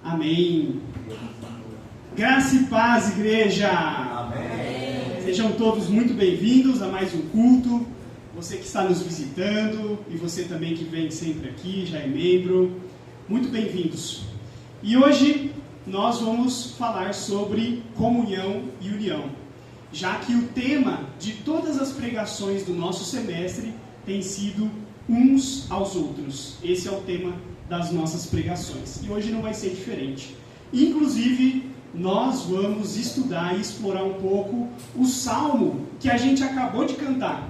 Amém. Graça e paz, igreja. Amém. Sejam todos muito bem-vindos a mais um culto. Você que está nos visitando e você também que vem sempre aqui, já é membro, muito bem-vindos. E hoje nós vamos falar sobre comunhão e união, já que o tema de todas as pregações do nosso semestre tem sido uns aos outros. Esse é o tema das nossas pregações. E hoje não vai ser diferente. Inclusive, nós vamos estudar e explorar um pouco o salmo que a gente acabou de cantar.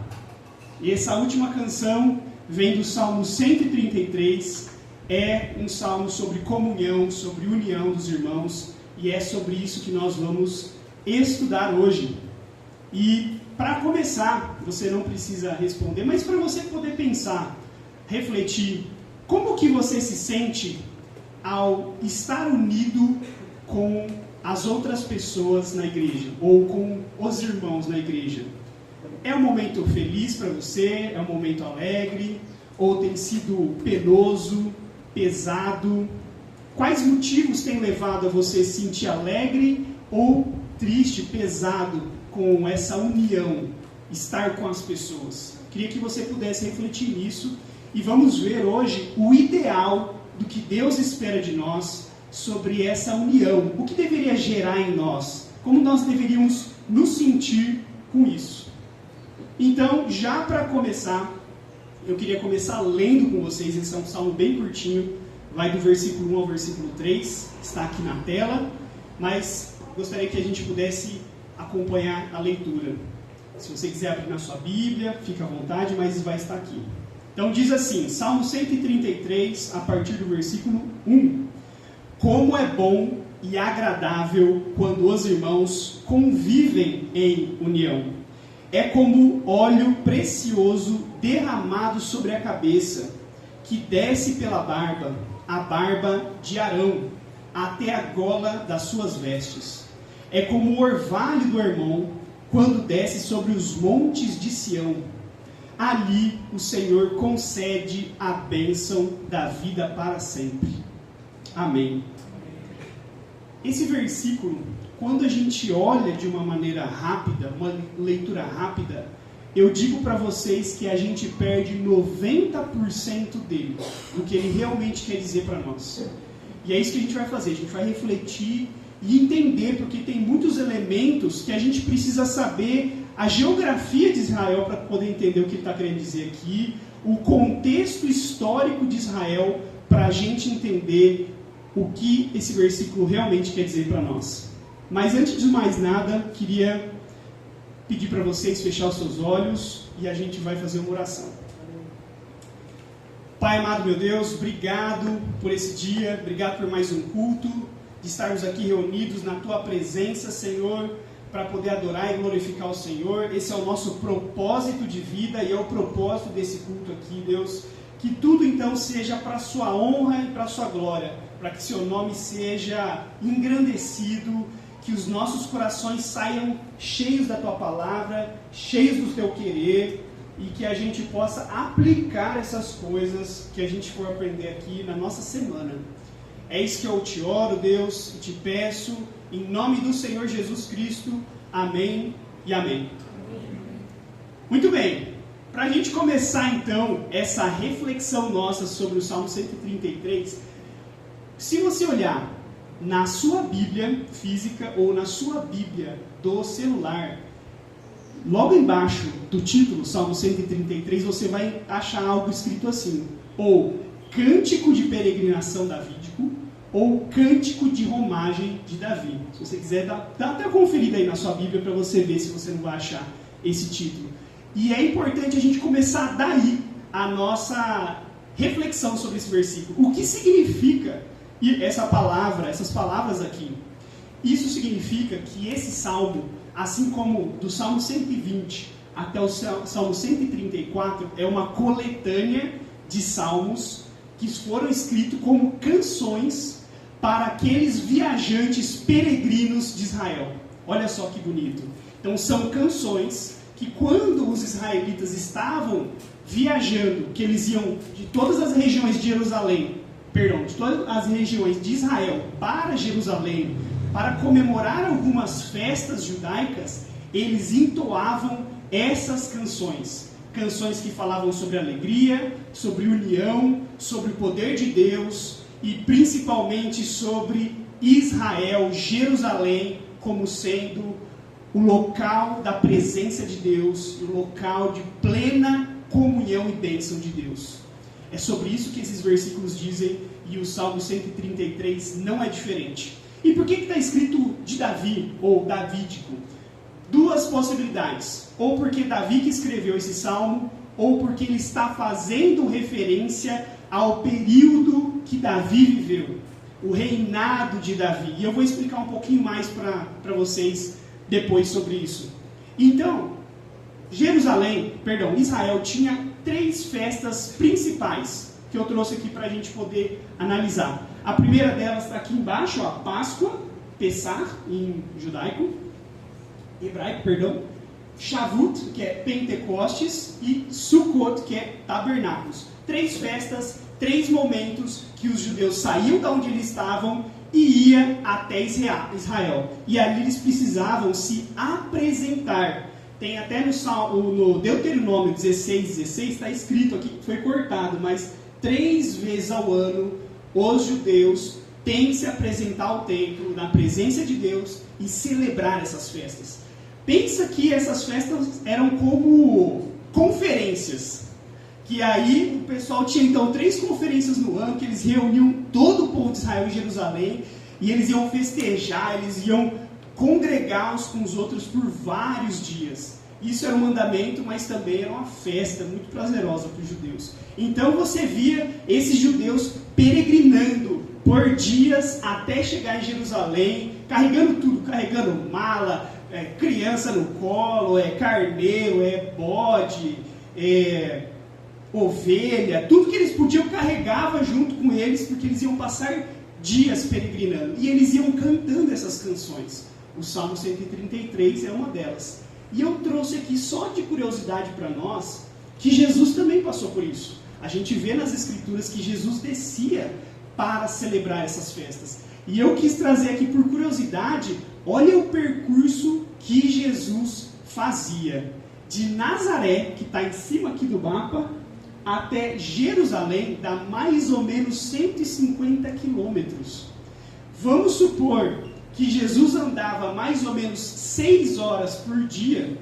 E essa última canção vem do Salmo 133, é um salmo sobre comunhão, sobre união dos irmãos, e é sobre isso que nós vamos estudar hoje. E para começar, você não precisa responder, mas para você poder pensar, refletir, como que você se sente ao estar unido com as outras pessoas na igreja, ou com os irmãos na igreja? É um momento feliz para você? É um momento alegre? Ou tem sido penoso, pesado? Quais motivos têm levado a você se sentir alegre ou triste, pesado com essa união, estar com as pessoas? Queria que você pudesse refletir nisso e vamos ver hoje o ideal do que Deus espera de nós sobre essa união. O que deveria gerar em nós? Como nós deveríamos nos sentir com isso? Então, já para começar, eu queria começar lendo com vocês. Esse é um salmo bem curtinho, vai do versículo 1 ao versículo 3, está aqui na tela, mas gostaria que a gente pudesse acompanhar a leitura. Se você quiser abrir na sua Bíblia, fica à vontade, mas vai estar aqui. Então diz assim, Salmo 133, a partir do versículo 1. Como é bom e agradável quando os irmãos convivem em união. É como óleo precioso derramado sobre a cabeça, que desce pela barba, a barba de Arão, até a gola das suas vestes. É como o orvalho do Hermon, quando desce sobre os montes de Sião. Ali o Senhor concede a bênção da vida para sempre. Amém. Esse versículo, quando a gente olha de uma maneira rápida, uma leitura rápida, eu digo para vocês que a gente perde 90% dele, do que ele realmente quer dizer para nós. E é isso que a gente vai fazer, a gente vai refletir e entender, porque tem muitos elementos que a gente precisa saber a geografia de Israel para poder entender o que ele está querendo dizer aqui, o contexto histórico de Israel para a gente entender o que esse versículo realmente quer dizer para nós. Mas antes de mais nada, queria pedir para vocês fechar os seus olhos e a gente vai fazer uma oração. Pai amado, meu Deus, obrigado por esse dia, obrigado por mais um culto, de estarmos aqui reunidos na Tua presença, Senhor, para poder adorar e glorificar o Senhor. Esse é o nosso propósito de vida e é o propósito desse culto aqui, Deus. Que tudo então seja para a Sua honra e para a Sua glória, para que Seu nome seja engrandecido, que os nossos corações saiam cheios da Tua palavra, cheios do Teu querer, e que a gente possa aplicar essas coisas que a gente for aprender aqui na nossa semana. É isso que eu te oro, Deus, e te peço, em nome do Senhor Jesus Cristo. Amém e amém. Muito bem, para a gente começar então essa reflexão nossa sobre o Salmo 133, se você olhar na sua Bíblia física ou na sua Bíblia do celular, logo embaixo do título, Salmo 133, você vai achar algo escrito assim, ou Cântico de Peregrinação Davídico, ou Cântico de Romagem de Davi. Se você quiser, dá até uma conferida aí na sua Bíblia para você ver se você não vai achar esse título. E é importante a gente começar daí a nossa reflexão sobre esse versículo. O que significa essa palavra, essas palavras aqui? Isso significa que esse salmo, assim como do Salmo 120 até o Salmo 134, é uma coletânea de salmos que foram escritos como canções para aqueles viajantes peregrinos de Israel. Olha só que bonito. Então são canções que quando os israelitas estavam viajando, que eles iam de todas as regiões de Jerusalém de todas as regiões de Israel para Jerusalém, para comemorar algumas festas judaicas, eles entoavam essas canções. Canções que falavam sobre alegria, sobre união, sobre o poder de Deus e principalmente sobre Israel, Jerusalém, como sendo o local da presença de Deus, o local de plena comunhão e bênção de Deus. É sobre isso que esses versículos dizem, e o Salmo 133 não é diferente. E por que está escrito de Davi, ou davídico? Duas possibilidades. Ou porque Davi que escreveu esse salmo, ou porque ele está fazendo referência ao período que Davi viveu, o reinado de Davi. E eu vou explicar um pouquinho mais para vocês depois sobre isso. Então, Israel tinha 3 festas principais que eu trouxe aqui para a gente poder analisar. A primeira delas está aqui embaixo, a Páscoa, Pessah em hebraico, Shavuot, que é Pentecostes, e Sukkot, que é Tabernáculos. 3 festas, 3 momentos que os judeus saíam de onde eles estavam e iam até Israel. E ali eles precisavam se apresentar. Tem até no Deuteronômio 16, está escrito aqui, foi cortado, mas 3 vezes ao ano os judeus têm que se apresentar ao templo, na presença de Deus, e celebrar essas festas. Pensa que essas festas eram como conferências, que aí o pessoal tinha então 3 conferências no ano, que eles reuniam todo o povo de Israel em Jerusalém, e eles iam festejar, eles iam congregar uns com os outros por vários dias. Isso era um mandamento, mas também era uma festa muito prazerosa para os judeus. Então você via esses judeus peregrinando por dias até chegar em Jerusalém, carregando tudo, carregando mala, criança no colo, carneiro, bode, ovelha, tudo que eles podiam carregava junto com eles, porque eles iam passar dias peregrinando. E eles iam cantando essas canções. O Salmo 133 é uma delas. E eu trouxe aqui só de curiosidade para nós, que Jesus também passou por isso. A gente vê nas Escrituras que Jesus descia para celebrar essas festas. E eu quis trazer aqui por curiosidade, olha o percurso que Jesus fazia. De Nazaré, que está em cima aqui do mapa, até Jerusalém, dá mais ou menos 150 quilômetros. Vamos supor que Jesus andava mais ou menos 6 horas por dia,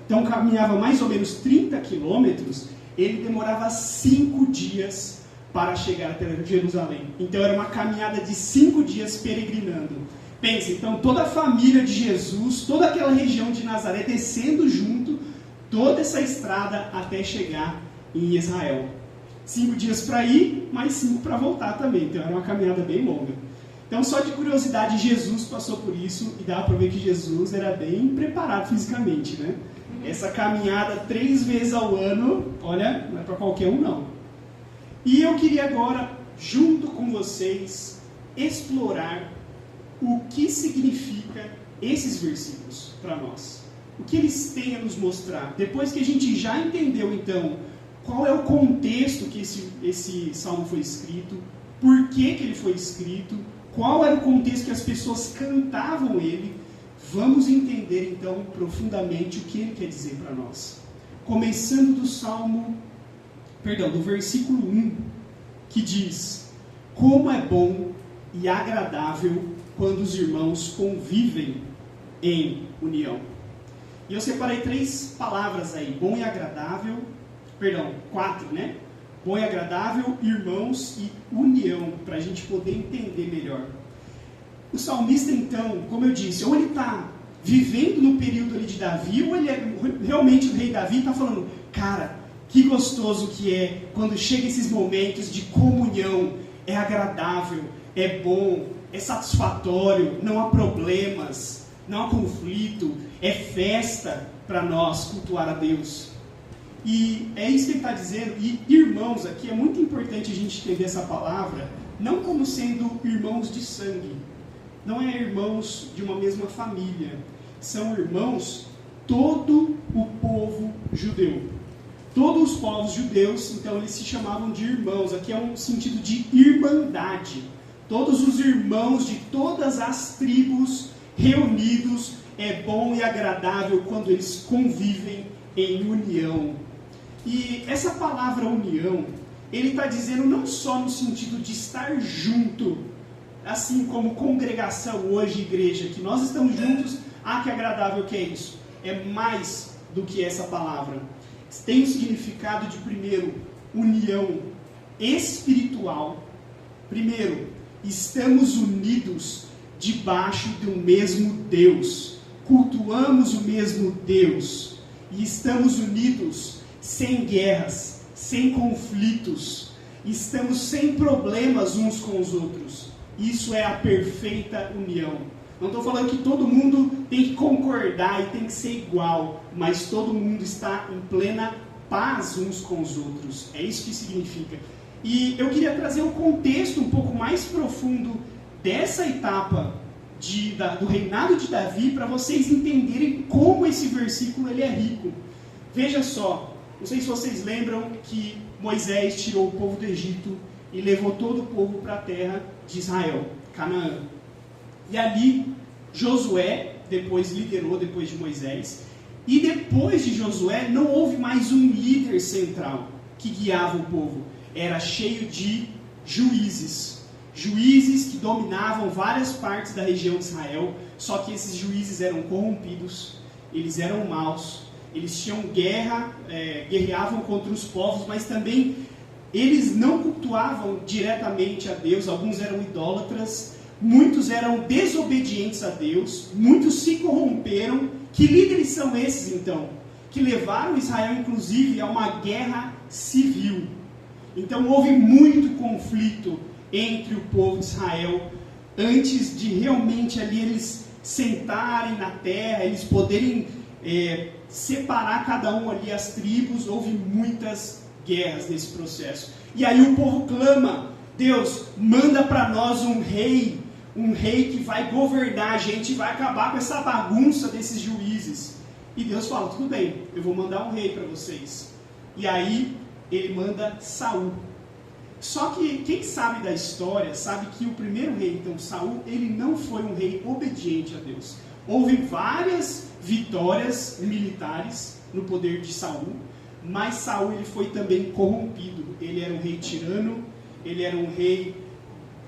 então caminhava mais ou menos 30 quilômetros, ele demorava 5 dias para chegar até Jerusalém. Então era uma caminhada de 5 dias peregrinando. Pense, então toda a família de Jesus, toda aquela região de Nazaré descendo junto, toda essa estrada até chegar em Israel. 5 dias para ir, mais 5 para voltar também. Então era uma caminhada bem longa. Então só de curiosidade, Jesus passou por isso e dá para ver que Jesus era bem preparado fisicamente, né? Essa caminhada 3 vezes ao ano, olha, não é para qualquer um não. E eu queria agora, junto com vocês, explorar o que significa esses versículos para nós. O que eles têm a nos mostrar. Depois que a gente já entendeu, então, qual é o contexto que esse salmo foi escrito, por que ele foi escrito, qual era o contexto que as pessoas cantavam ele, vamos entender, então, profundamente o que ele quer dizer para nós. Começando do versículo 1, que diz: como é bom e agradável quando os irmãos convivem em união. E eu separei 3 palavras aí, bom e agradável, 4, né? Bom e agradável, irmãos e união, para a gente poder entender melhor. O salmista, então, como eu disse, ou ele está vivendo no período ali de Davi, ou ele é realmente o rei Davi, está falando, cara, que gostoso que é quando chega esses momentos de comunhão, é agradável, é bom, é satisfatório, não há problemas, não há conflito, é festa para nós cultuar a Deus. E é isso que ele está dizendo. E irmãos, aqui é muito importante a gente entender essa palavra, não como sendo irmãos de sangue, não é irmãos de uma mesma família, são irmãos todo o povo judeu. todos os povos judeus, então eles se chamavam de irmãos. Aqui é um sentido de irmandade. Todos os irmãos de todas as tribos reunidos, é bom e agradável quando eles convivem em união. E essa palavra união, ele está dizendo não só no sentido de estar junto, assim como congregação hoje, igreja, que nós estamos juntos, que agradável que é isso. É mais do que essa palavra. Tem o significado de, primeiro, união espiritual. Primeiro, estamos unidos debaixo de um mesmo Deus. Cultuamos o mesmo Deus. E estamos unidos sem guerras, sem conflitos. Estamos sem problemas uns com os outros. Isso é a perfeita união. Não estou falando que todo mundo tem que concordar e tem que ser igual, mas todo mundo está em plena paz uns com os outros. É isso que significa. E eu queria trazer um contexto um pouco mais profundo dessa etapa do reinado de Davi, para vocês entenderem como esse versículo ele é rico. Veja só, não sei se vocês lembram que Moisés tirou o povo do Egito e levou todo o povo para a terra de Israel, Canaã. E ali, Josué, liderou depois de Moisés. E depois de Josué, não houve mais um líder central que guiava o povo. Era cheio de juízes. Juízes que dominavam várias partes da região de Israel. Só que esses juízes eram corrompidos, eles eram maus, eles tinham guerreavam contra os povos, mas também eles não cultuavam diretamente a Deus. Alguns eram idólatras, muitos eram desobedientes a Deus, muitos se corromperam. Que líderes são esses então? Que levaram Israel inclusive a uma guerra civil. Então houve muito conflito entre o povo de Israel antes de realmente ali eles sentarem na terra, eles poderem separar cada um ali as tribos. Houve muitas guerras nesse processo. E aí o povo clama: Deus, manda para nós um rei que vai governar a gente, vai acabar com essa bagunça desses juízes. E Deus fala: tudo bem, eu vou mandar um rei para vocês. E aí ele manda Saul. Só que quem sabe da história sabe que o primeiro rei, então Saul, ele não foi um rei obediente a Deus. Houve várias vitórias militares no poder de Saul, mas Saul ele foi também corrompido. Ele era um rei tirano, ele era um rei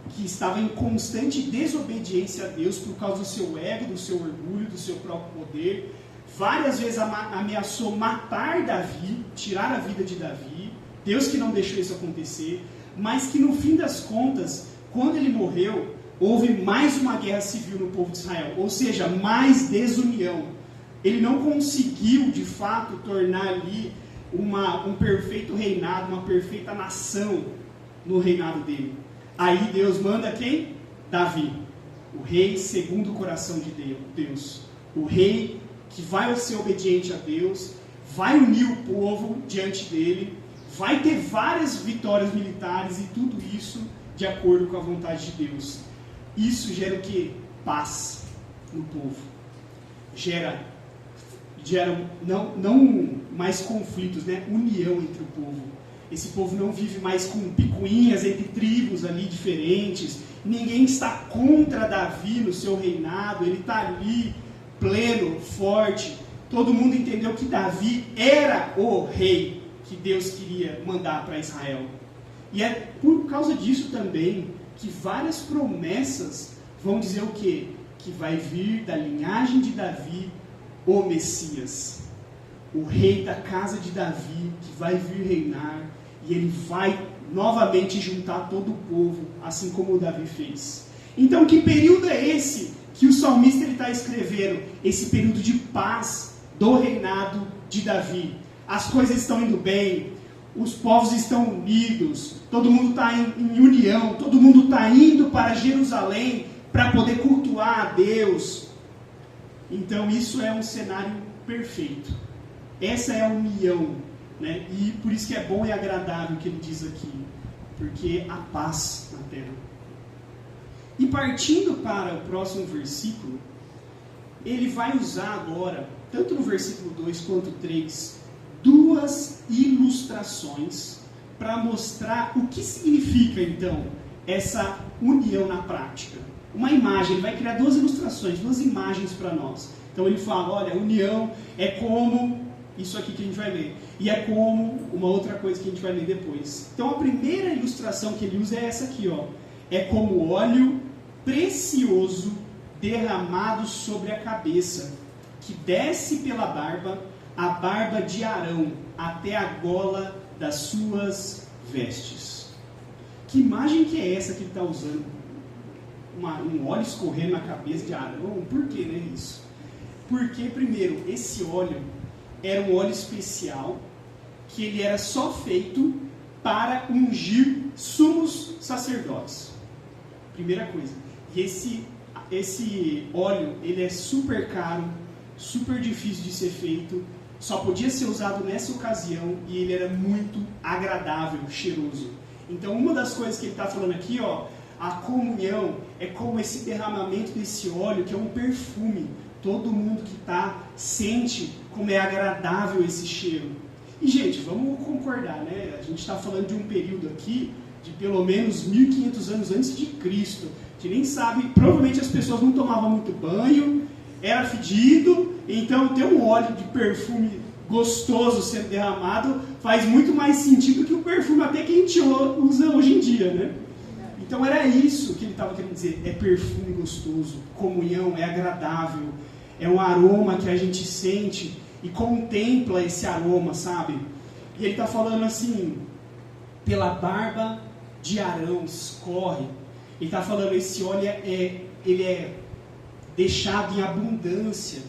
que estava em constante desobediência a Deus por causa do seu ego, do seu orgulho, do seu próprio poder. Várias vezes ameaçou matar Davi, tirar a vida de Davi. Deus que não deixou isso acontecer, mas que no fim das contas, quando ele morreu, houve mais uma guerra civil no povo de Israel, ou seja, mais desunião. Ele não conseguiu, de fato, tornar ali um perfeito reinado, uma perfeita nação no reinado dele. Aí Deus manda quem? Davi, o rei segundo o coração de Deus, o rei que vai ser obediente a Deus, vai unir o povo diante dele, vai ter várias vitórias militares e tudo isso de acordo com a vontade de Deus. Isso gera o quê? Paz no povo. Gera não mais conflitos, né? União entre o povo. Esse povo não vive mais com picuinhas entre tribos ali diferentes. Ninguém está contra Davi no seu reinado. Ele está ali pleno, forte. Todo mundo entendeu que Davi era o rei que Deus queria mandar para Israel. E é por causa disso também que várias promessas vão dizer o quê? Que vai vir da linhagem de Davi o Messias, o rei da casa de Davi, que vai vir reinar, e ele vai novamente juntar todo o povo, assim como o Davi fez. Então, que período é esse que o salmista está escrevendo? Esse período de paz do reinado de Davi. As coisas estão indo bem, os povos estão unidos, todo mundo está em união, todo mundo está indo para Jerusalém para poder cultuar a Deus. Então isso é um cenário perfeito. Essa é a união, né? E por isso que é bom e agradável que ele diz aqui, porque há paz na terra. E partindo para o próximo versículo, ele vai usar agora, tanto no versículo 2 quanto 3, duas duas ilustrações para mostrar o que significa, então, essa união na prática. Uma imagem, ele vai criar duas ilustrações, duas imagens para nós. Então ele fala, olha, união é como isso aqui que a gente vai ler. E é como uma outra coisa que a gente vai ler depois. Então a primeira ilustração que ele usa é essa aqui, ó. É como óleo precioso derramado sobre a cabeça, que desce pela barba, a barba de Arão, até a gola das suas vestes. Que imagem que é essa que ele está usando? Um óleo escorrendo na cabeça de Arão? Por que, né, isso? Porque, primeiro, esse óleo era um óleo especial, que ele era só feito para ungir sumos sacerdotes. Primeira coisa. E esse óleo, ele é super caro, super difícil de ser feito, só podia ser usado nessa ocasião e ele era muito agradável, cheiroso. Então, uma das coisas que ele está falando aqui, ó, a comunhão é como esse derramamento desse óleo, que é um perfume. Todo mundo que está sente como é agradável esse cheiro. E, gente, vamos concordar, né? A gente está falando de um período aqui de pelo menos 1500 anos antes de Cristo. A gente nem sabe, provavelmente as pessoas não tomavam muito banho, era fedido, então ter um óleo de perfume gostoso sendo derramado faz muito mais sentido que o perfume até que a gente usa hoje em dia, né? Então era isso que ele estava querendo dizer, é perfume gostoso, comunhão, é agradável, é um aroma que a gente sente e contempla esse aroma, sabe? E ele está falando assim, pela barba de Arão escorre. Ele está falando, esse óleo ele é deixado em abundância.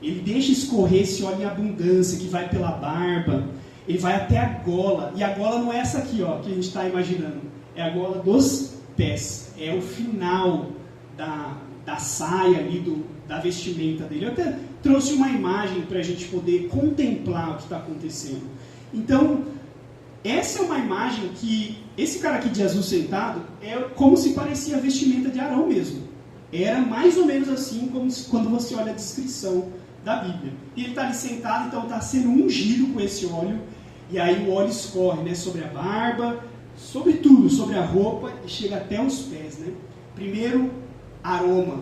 Ele deixa escorrer esse óleo em abundância, que vai pela barba, ele vai até a gola. E a gola não é essa aqui, ó, que a gente está imaginando. É a gola dos pés. É o final da saia ali, da vestimenta dele. Eu até trouxe uma imagem para a gente poder contemplar o que está acontecendo. Então, essa é uma imagem que, esse cara aqui de azul sentado, é como se parecia a vestimenta de Arão mesmo. Era mais ou menos assim, como quando você olha a descrição da Bíblia. E ele está ali sentado, então está sendo ungido com esse óleo, e aí o óleo escorre, né, sobre a barba, sobre tudo, sobre a roupa, e chega até os pés, né? Primeiro, aroma.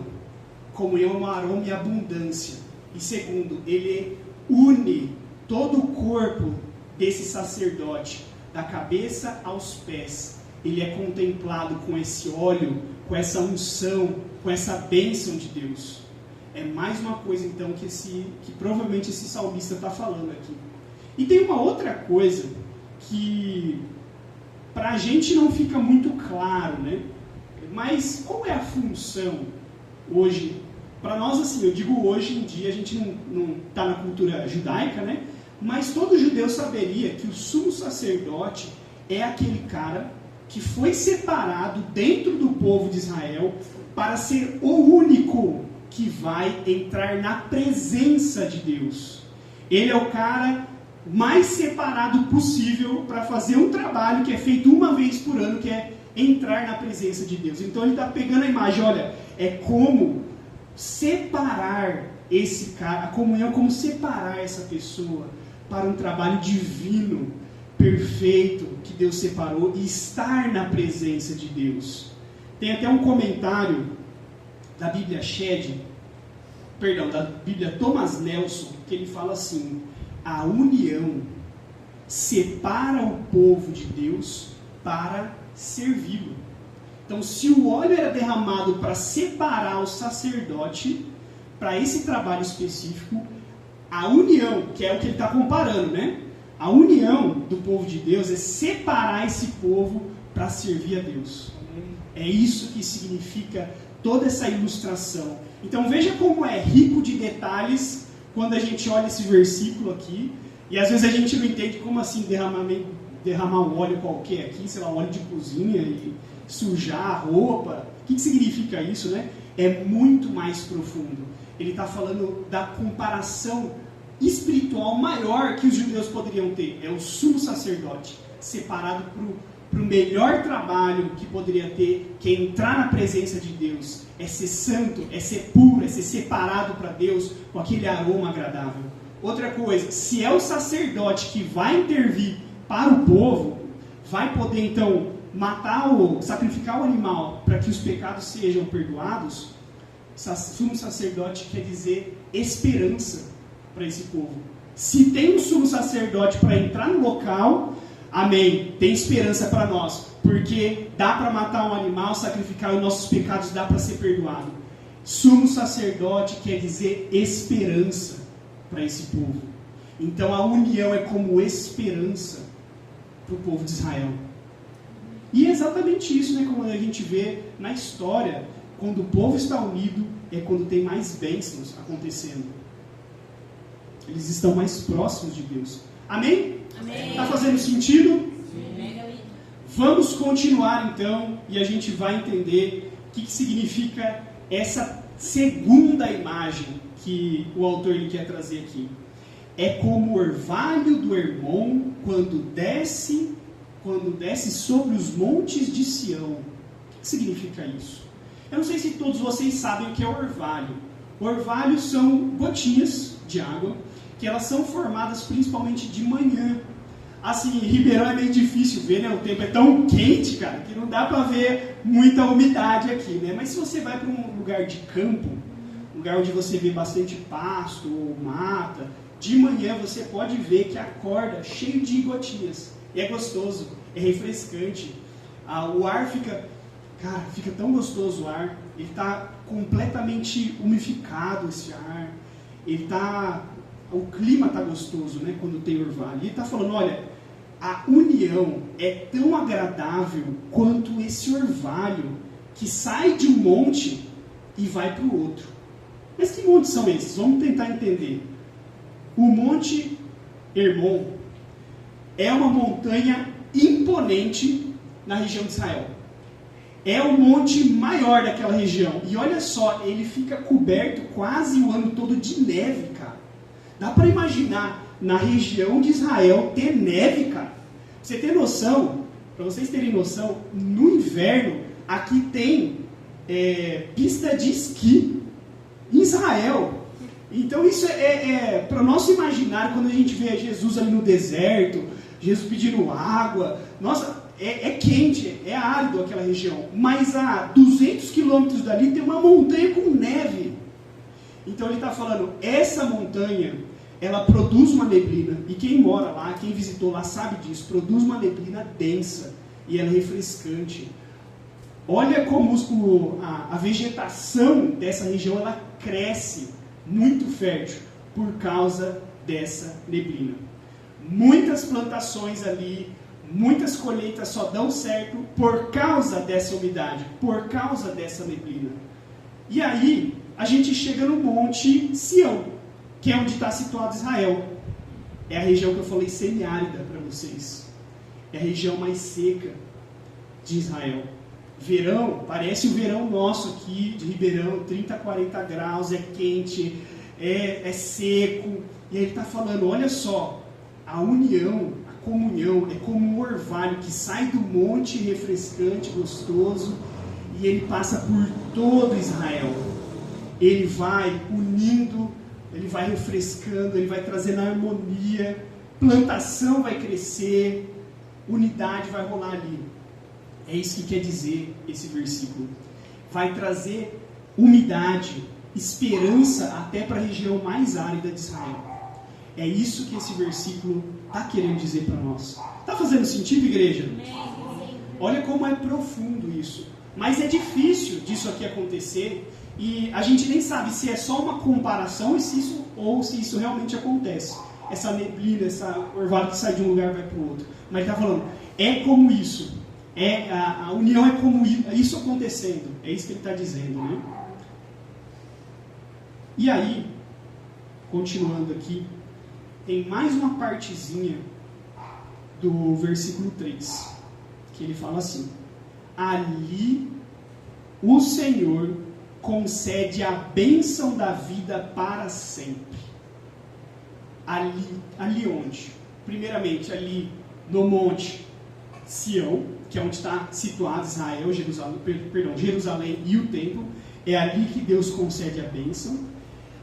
Comunhão é um aroma e abundância. E segundo, ele une todo o corpo desse sacerdote, da cabeça aos pés. Ele é contemplado com esse óleo, com essa unção, com essa bênção de Deus. É mais uma coisa, então, que provavelmente esse salmista está falando aqui. E tem uma outra coisa que para a gente não fica muito claro, né? Mas qual é a função hoje? Para nós, assim, eu digo hoje em dia, a gente não está na cultura judaica, né? Mas todo judeu saberia que o sumo sacerdote é aquele cara que foi separado dentro do povo de Israel para ser o único que vai entrar na presença de Deus. Ele é o cara mais separado possível para fazer um trabalho que é feito uma vez por ano, que é entrar na presença de Deus. Então ele está pegando a imagem, olha, é como separar esse cara, a comunhão é como separar essa pessoa para um trabalho divino, perfeito, que Deus separou, e estar na presença de Deus. Tem até um comentário da Bíblia da Bíblia Thomas Nelson, que ele fala assim: a união separa o povo de Deus para servi-lo. Então, se o óleo era derramado para separar o sacerdote para esse trabalho específico, a união, que é o que ele está comparando, né? A união do povo de Deus é separar esse povo para servir a Deus. É isso que significa toda essa ilustração. Então veja como é rico de detalhes quando a gente olha esse versículo aqui, e às vezes a gente não entende como assim derramar um óleo qualquer aqui, sei lá, um óleo de cozinha e sujar a roupa. O que significa isso, né? É muito mais profundo. Ele está falando da comparação espiritual maior que os judeus poderiam ter. É o sumo sacerdote, separado para o melhor trabalho que poderia ter, que é entrar na presença de Deus, é ser santo, é ser puro, é ser separado para Deus com aquele aroma agradável. Outra coisa, se é o sacerdote que vai intervir para o povo, vai poder então sacrificar o animal para que os pecados sejam perdoados, sumo sacerdote quer dizer esperança para esse povo. Se tem um sumo sacerdote para entrar no local, amém, tem esperança para nós, porque dá para matar um animal, sacrificar os nossos pecados, dá para ser perdoado. Sumo sacerdote quer dizer esperança para esse povo. Então a união é como esperança para o povo de Israel. E é exatamente isso, né, como a gente vê na história, quando o povo está unido, é quando tem mais bênçãos acontecendo. Eles estão mais próximos de Deus. Amém? Está fazendo sentido? Sim. Vamos continuar então, e a gente vai entender o que significa essa segunda imagem que o autor ele quer trazer aqui. É como o orvalho do Hermon quando desce sobre os montes de Sião. O que significa isso? Eu não sei se todos vocês sabem o que é orvalho. Orvalhos são gotinhas de água que elas são formadas principalmente de manhã. Assim, em Ribeirão é meio difícil ver, né? O tempo é tão quente, cara, que não dá para ver muita umidade aqui, né? Mas se você vai para um lugar de campo, lugar onde você vê bastante pasto ou mata, de manhã você pode ver que acorda cheio de gotinhas. E é gostoso, é refrescante. O ar fica tão gostoso o ar. Ele está completamente umificado esse ar. O clima está gostoso, né, quando tem orvalho. Ele está falando, olha, a união é tão agradável quanto esse orvalho que sai de um monte e vai para o outro. Mas que montes são esses? Vamos tentar entender. O Monte Hermon é uma montanha imponente na região de Israel. É o monte maior daquela região. E olha só, ele fica coberto quase o ano todo de neve, cara. Dá para imaginar na região de Israel ter neve, cara. Você tem noção, para vocês terem noção, no inverno aqui tem pista de esqui em Israel. Então isso para o nosso imaginário, quando a gente vê Jesus ali no deserto, Jesus pedindo água, nossa, é quente, é árido aquela região, mas a 200 quilômetros dali tem uma montanha com neve. Então ele está falando, essa montanha, ela produz uma neblina, e quem mora lá, quem visitou lá sabe disso, produz uma neblina densa, e ela é refrescante. Olha como a vegetação dessa região, ela cresce muito fértil por causa dessa neblina. Muitas plantações ali, muitas colheitas só dão certo por causa dessa umidade, por causa dessa neblina. E aí, a gente chega no Monte Sião, que é onde está situado Israel. É a região que eu falei semiárida para vocês. É a região mais seca de Israel. Verão, parece o verão nosso aqui de Ribeirão, 30, 40 graus, é quente, é seco. E aí ele está falando, olha só, a união, a comunhão é como um orvalho que sai do monte refrescante, gostoso, e ele passa por todo Israel. Ele vai unindo, ele vai refrescando, ele vai trazendo harmonia, plantação vai crescer, unidade vai rolar ali. É isso que quer dizer esse versículo. Vai trazer umidade, esperança até para a região mais árida de Israel. É isso que esse versículo está querendo dizer para nós. Está fazendo sentido, igreja? Olha como é profundo isso. Mas é difícil disso aqui acontecer e a gente nem sabe se é só uma comparação ou se isso realmente acontece. Essa neblina, essa orvalho que sai de um lugar e vai para o outro. Mas ele está falando, é como isso. A união é como isso acontecendo. É isso que ele está dizendo, né? E aí, continuando aqui, tem mais uma partezinha do versículo 3, que ele fala assim: ali o Senhor concede a bênção da vida para sempre. Ali onde? Primeiramente, ali no monte Sião, que é onde está situado Israel, Jerusalém e o templo. É ali que Deus concede a bênção.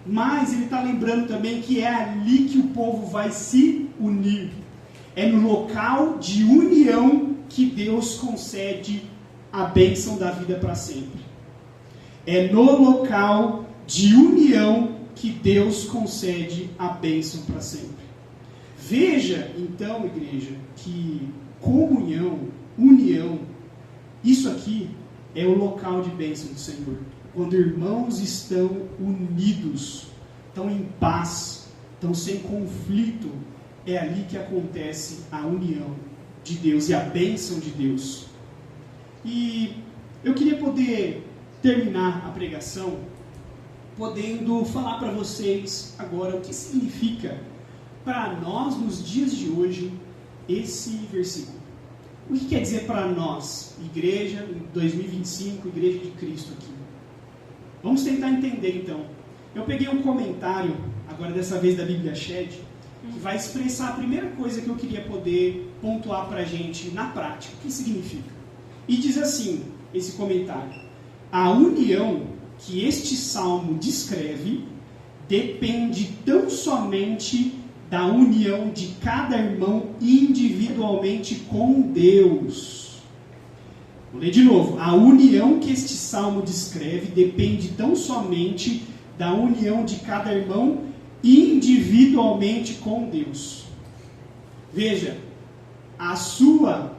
mas ele está lembrando também que é ali que o povo vai se unir. É no local de união que Deus concede a bênção da vida para sempre. É no local de união que Deus concede a bênção para sempre. Veja, então, igreja, que comunhão, união, isso aqui é o local de bênção do Senhor. Quando irmãos estão unidos, estão em paz, estão sem conflito, é ali que acontece a união de Deus e a bênção de Deus. E eu queria poder terminar a pregação podendo falar para vocês agora o que significa para nós nos dias de hoje esse versículo. O que quer dizer para nós, igreja em 2025, igreja de Cristo aqui? Vamos tentar entender então. Eu peguei um comentário, agora dessa vez da Bíblia Shed, que vai expressar a primeira coisa que eu queria poder pontuar para a gente na prática. O que significa? E diz assim, esse comentário: a união que este salmo descreve depende tão somente da união de cada irmão individualmente com Deus. Vou ler de novo. A união que este salmo descreve depende tão somente da união de cada irmão individualmente com Deus. Veja, a sua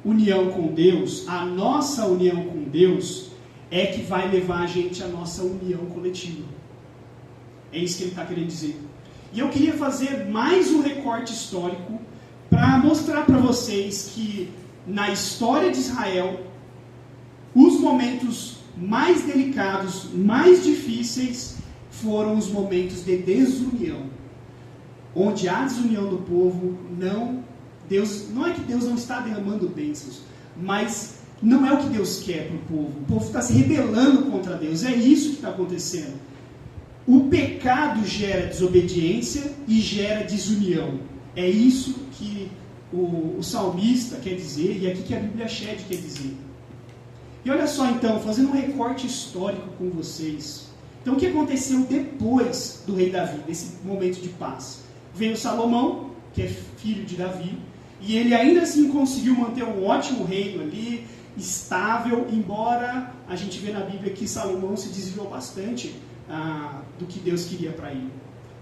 união com Deus, a nossa união com Deus, é que vai levar a gente à nossa união coletiva. É isso que ele está querendo dizer. E eu queria fazer mais um recorte histórico para mostrar para vocês que na história de Israel, os momentos mais delicados, mais difíceis, foram os momentos de desunião. Onde há desunião do povo, não é que Deus não está derramando bênçãos, mas não é o que Deus quer para o povo. O povo está se rebelando contra Deus. É isso que está acontecendo. O pecado gera desobediência e gera desunião. É isso que o salmista quer dizer, e é aqui que a Bíblia Shed quer dizer. E olha só então, fazendo um recorte histórico com vocês. Então o que aconteceu depois do rei Davi, desse momento de paz? Veio Salomão, que é filho de Davi, e ele ainda assim conseguiu manter um ótimo reino ali, estável, embora a gente vê na Bíblia que Salomão se desviou bastante do que Deus queria para ele.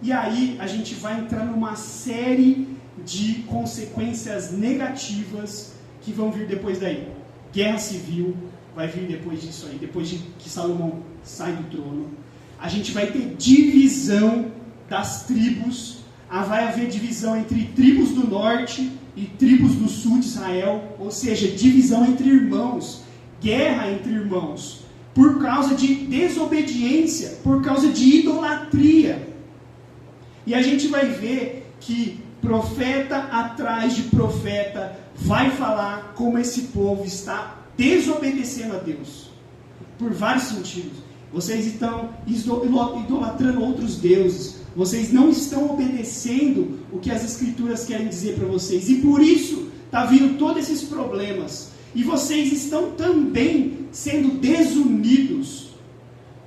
E aí a gente vai entrar numa série de consequências negativas que vão vir depois daí. Guerra civil vai vir depois disso aí, depois de que Salomão sai do trono. A gente vai ter divisão das tribos, vai haver divisão entre tribos do norte e tribos do sul de Israel, ou seja, divisão entre irmãos, guerra entre irmãos, por causa de desobediência, por causa de idolatria. E a gente vai ver que profeta atrás de profeta vai falar como esse povo está desobedecendo a Deus, por vários sentidos. Vocês estão idolatrando outros deuses, vocês não estão obedecendo o que as Escrituras querem dizer para vocês, e por isso está vindo todos esses problemas. E vocês estão também sendo desunidos.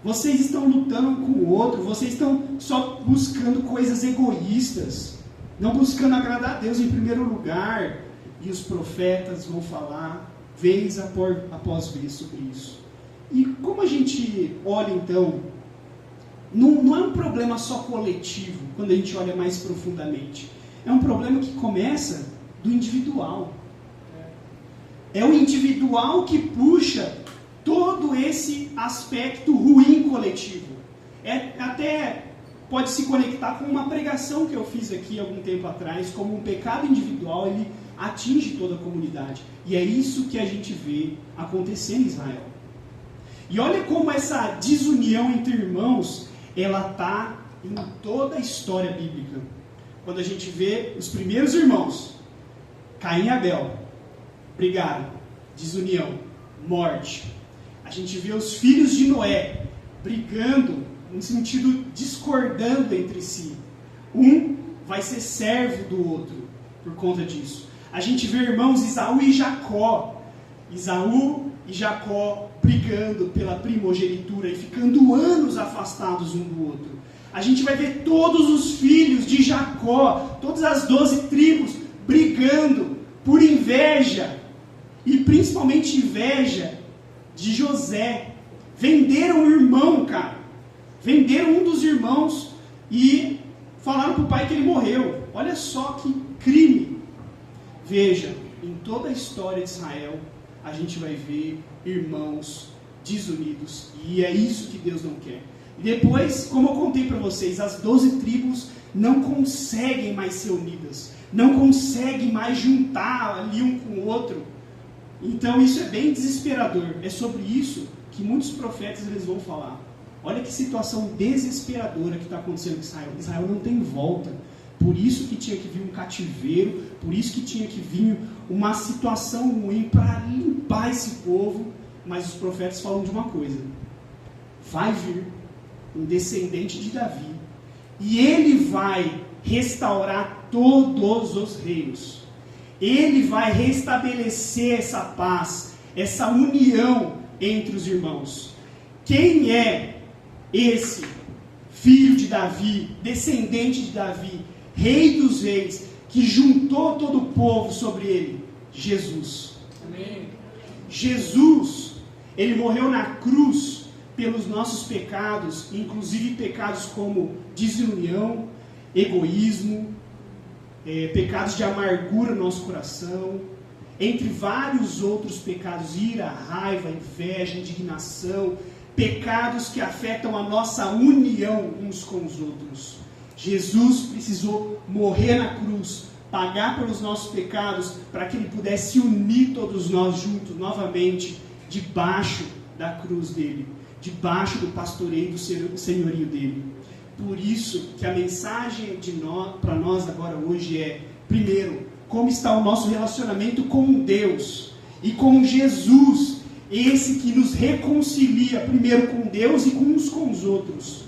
Vocês estão lutando um com o outro. Vocês estão só buscando coisas egoístas. Não buscando agradar a Deus em primeiro lugar. E os profetas vão falar vez após vez sobre isso. E como a gente olha então, não é um problema só coletivo, quando a gente olha mais profundamente. É um problema que começa do individual. É o individual que puxa todo esse aspecto ruim coletivo. Até pode se conectar com uma pregação que eu fiz aqui algum tempo atrás, como um pecado individual, ele atinge toda a comunidade. E é isso que a gente vê acontecer em Israel. E olha como essa desunião entre irmãos, ela está em toda a história bíblica. Quando a gente vê os primeiros irmãos, Caim e Abel, brigaram, desunião, morte. A gente vê os filhos de Noé brigando, no sentido discordando entre si. Um vai ser servo do outro por conta disso. A gente vê irmãos Esaú e Jacó. Esaú e Jacó brigando pela primogenitura e ficando anos afastados um do outro. a gente vai ver todos os filhos de Jacó, todas as 12 tribos, brigando por inveja, e principalmente inveja de José. Venderam o irmão, cara. Venderam um dos irmãos e falaram para o pai que ele morreu. Olha só que crime. Veja, em toda a história de Israel, a gente vai ver irmãos desunidos. E é isso que Deus não quer. E depois, como eu contei para vocês, as 12 tribos não conseguem mais ser unidas. Não conseguem mais juntar ali um com o outro. Então isso é bem desesperador. É sobre isso que muitos profetas eles vão falar. Olha que situação desesperadora que está acontecendo com Israel. Israel não tem volta. Por isso que tinha que vir um cativeiro, por isso que tinha que vir uma situação ruim para limpar esse povo. Mas os profetas falam de uma coisa: vai vir um descendente de Davi, e ele vai restaurar todos os reinos. Ele vai restabelecer essa paz, essa união entre os irmãos. Quem é esse filho de Davi, descendente de Davi, rei dos reis, que juntou todo o povo sobre ele? Jesus. Amém. Jesus, ele morreu na cruz pelos nossos pecados, inclusive pecados como desunião, egoísmo, pecados de amargura no nosso coração, entre vários outros pecados, ira, raiva, inveja, indignação, pecados que afetam a nossa união uns com os outros. Jesus precisou morrer na cruz, pagar pelos nossos pecados, para que ele pudesse unir todos nós juntos novamente, debaixo da cruz dele, debaixo do pastoreio do senhorio dele. Por isso que a mensagem para nós agora hoje é, primeiro, como está o nosso relacionamento com Deus e com Jesus, esse que nos reconcilia primeiro com Deus e uns com os outros.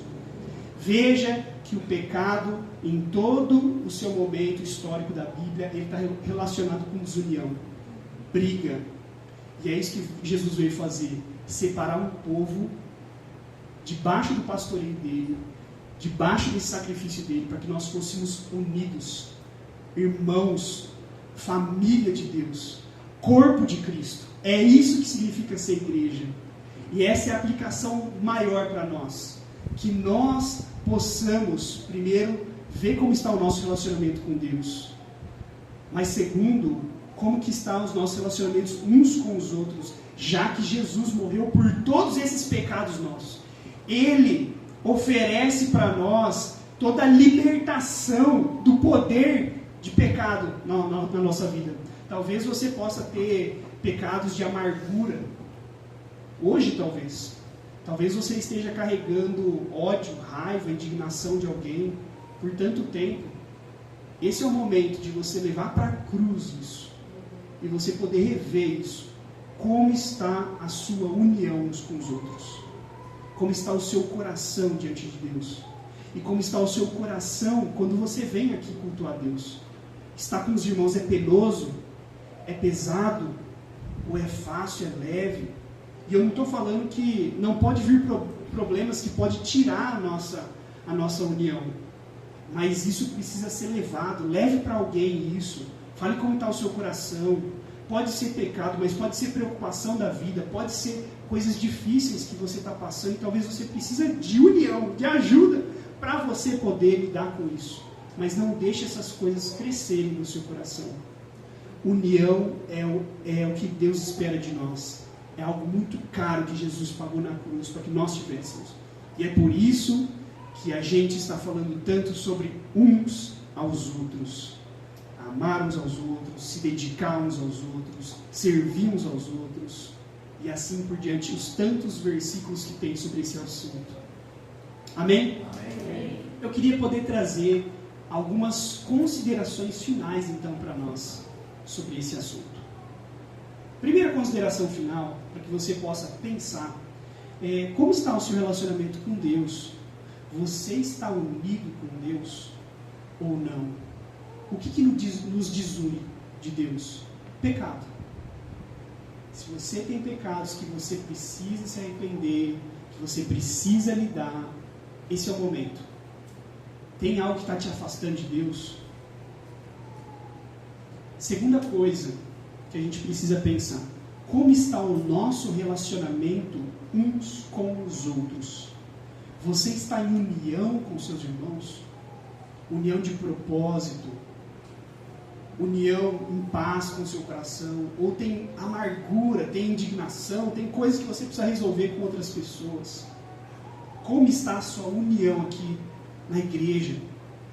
Veja que o pecado, em todo o seu momento histórico da Bíblia, ele está relacionado com desunião, briga. E é isso que Jesus veio fazer, separar um povo debaixo do pastoreio dele, debaixo desse sacrifício dele, para que nós fôssemos unidos, irmãos, família de Deus, corpo de Cristo. É isso que significa ser igreja. E essa é a aplicação maior para nós. Que nós possamos, primeiro, ver como está o nosso relacionamento com Deus. Mas segundo, como que estão os nossos relacionamentos uns com os outros, já que Jesus morreu por todos esses pecados nossos. Ele oferece para nós toda a libertação do poder de pecado na nossa vida. Talvez você possa ter pecados de amargura. Hoje, talvez. Talvez você esteja carregando ódio, raiva, indignação de alguém por tanto tempo. Esse é o momento de você levar para a cruz isso. E você poder rever isso. Como está a sua união uns com os outros? Como está o seu coração diante de Deus? E como está o seu coração quando você vem aqui cultuar a Deus? Estar com os irmãos é penoso? É pesado? Ou é fácil, é leve? E eu não estou falando que não pode vir problemas que pode tirar a nossa união. Mas isso precisa ser levado. Leve para alguém isso. Fale como está o seu coração. Pode ser pecado, mas pode ser preocupação da vida. Pode ser coisas difíceis que você está passando. E talvez você precise de união, de ajuda, para você poder lidar com isso. Mas não deixe essas coisas crescerem no seu coração. União é o que Deus espera de nós. É algo muito caro que Jesus pagou na cruz para que nós tivéssemos. E é por isso que a gente está falando tanto sobre uns aos outros. Amar uns aos outros, se dedicar uns aos outros, servir uns aos outros. E assim por diante, os tantos versículos que tem sobre esse assunto. Amém? Amém. Eu queria poder trazer algumas considerações finais, então, para nós, sobre esse assunto. Primeira consideração final, para que você possa pensar, como está o seu relacionamento com Deus? Você está unido com Deus ou não? O que nos desune de Deus? Pecado. Se você tem pecados que você precisa se arrepender, que você precisa lidar, esse é o momento. Tem algo que está te afastando de Deus? Segunda coisa que a gente precisa pensar: como está o nosso relacionamento uns com os outros? Você está em união com seus irmãos? União de propósito? União em paz com o seu coração? Ou tem amargura, tem indignação, tem coisas que você precisa resolver com outras pessoas? Como está a sua união aqui na igreja?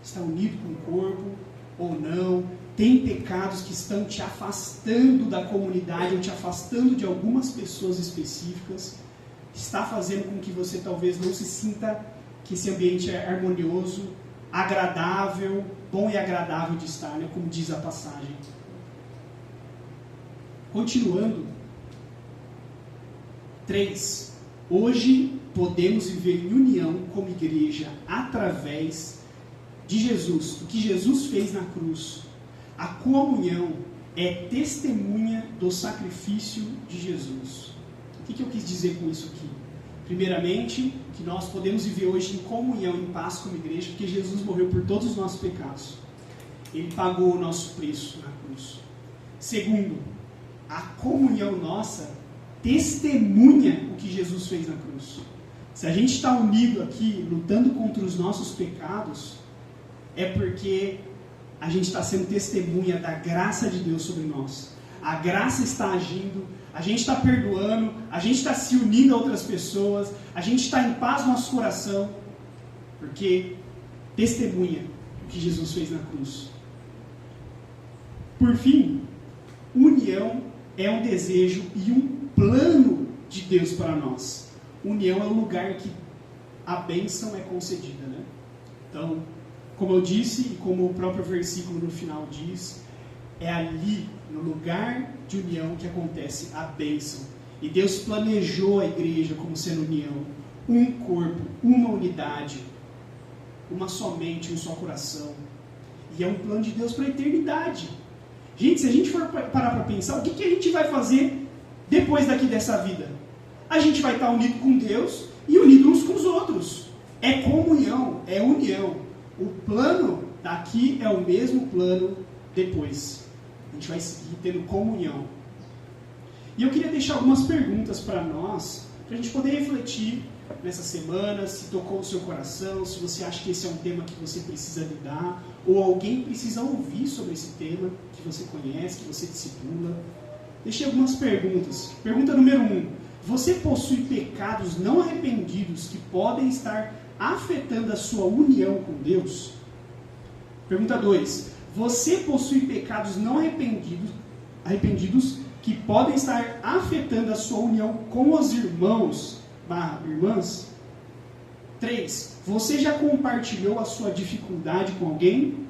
Está unido com o corpo ou não? Tem pecados que estão te afastando da comunidade ou te afastando de algumas pessoas específicas? Está fazendo com que você talvez não se sinta que esse ambiente é harmonioso, agradável, bom e agradável de estar, né? Como diz a passagem. Continuando. 3. Hoje podemos viver em união como igreja através de Jesus, do que Jesus fez na cruz. A comunhão é testemunha do sacrifício de Jesus. O que eu quis dizer com isso aqui? Primeiramente, que nós podemos viver hoje em comunhão, em paz como igreja, porque Jesus morreu por todos os nossos pecados. Ele pagou o nosso preço na cruz. Segundo, a comunhão nossa testemunha o que Jesus fez na cruz. Se a gente está unido aqui, lutando contra os nossos pecados, é porque a gente está sendo testemunha da graça de Deus sobre nós. A graça está agindo, a gente está perdoando, a gente está se unindo a outras pessoas, a gente está em paz no nosso coração, porque testemunha o que Jesus fez na cruz. Por fim, união é um desejo e um plano de Deus para nós. União é o lugar que a bênção é concedida, né? Então, como eu disse, e como o próprio versículo no final diz, é ali, no lugar de união, que acontece a bênção. E Deus planejou a igreja como sendo união, um corpo, uma unidade, uma só mente, um só coração. E é um plano de Deus para a eternidade. Gente, se a gente for parar para pensar, o que a gente vai fazer depois daqui dessa vida? A gente vai estar unido com Deus e unido uns com os outros. É comunhão, é união. O plano daqui é o mesmo plano depois. A gente vai seguir tendo comunhão. E eu queria deixar algumas perguntas para nós, para a gente poder refletir nessa semana, se tocou o seu coração, se você acha que esse é um tema que você precisa lidar, ou alguém precisa ouvir sobre esse tema que você conhece, que você discipula. Deixei algumas perguntas. Pergunta número 1. Você possui pecados não arrependidos que podem estar afetando a sua união com Deus? Pergunta 2. Você possui pecados não arrependidos que podem estar afetando a sua união com os irmãos / irmãs? 3. Você já compartilhou a sua dificuldade com alguém?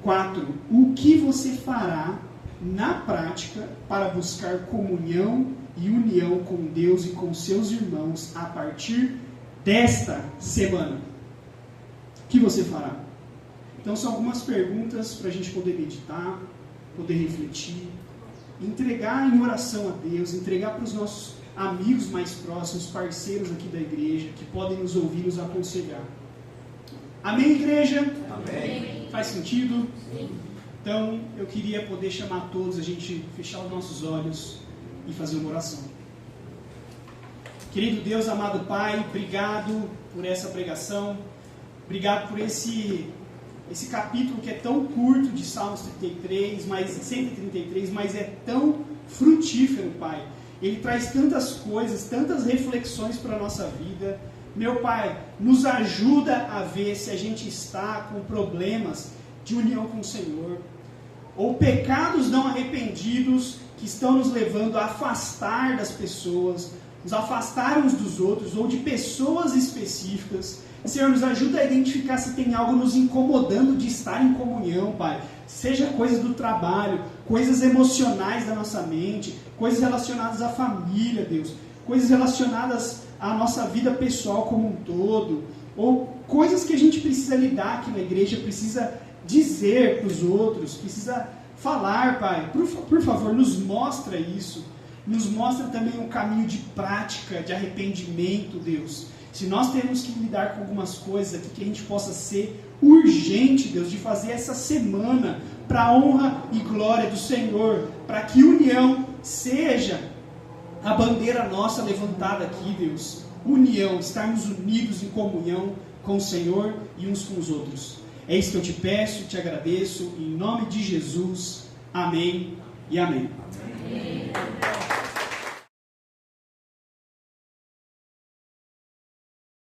4. O que você fará na prática para buscar comunhão e união com Deus e com seus irmãos a partir desta semana? O que você fará? Então são algumas perguntas para a gente poder meditar, poder refletir, entregar em oração a Deus, entregar para os nossos amigos mais próximos, parceiros aqui da igreja, que podem nos ouvir e nos aconselhar. Amém, igreja? Amém. Faz sentido? Sim. Então, eu queria poder chamar todos, a gente fechar os nossos olhos e fazer uma oração. Querido Deus, amado Pai, obrigado por essa pregação, obrigado por esse capítulo que é tão curto de Salmos 133, mas é tão frutífero, Pai. Ele traz tantas coisas, tantas reflexões para a nossa vida. Meu Pai, nos ajuda a ver se a gente está com problemas de união com o Senhor, ou pecados não arrependidos que estão nos levando a afastar das pessoas, nos afastar uns dos outros, ou de pessoas específicas. Senhor, nos ajuda a identificar se tem algo nos incomodando de estar em comunhão, Pai. Seja coisas do trabalho, coisas emocionais da nossa mente, coisas relacionadas à família, Deus, coisas relacionadas à nossa vida pessoal como um todo, ou coisas que a gente precisa lidar aqui na igreja, precisa dizer para os outros, precisa falar, Pai. Por favor, nos mostra isso. Nos mostra também um caminho de prática, de arrependimento, Deus. Se nós temos que lidar com algumas coisas aqui, que a gente possa ser urgente, Deus, de fazer essa semana para a honra e glória do Senhor, para que união seja a bandeira nossa levantada aqui, Deus. União, estarmos unidos em comunhão com o Senhor e uns com os outros. É isso que eu te peço, te agradeço, em nome de Jesus. Amém e amém. Amém.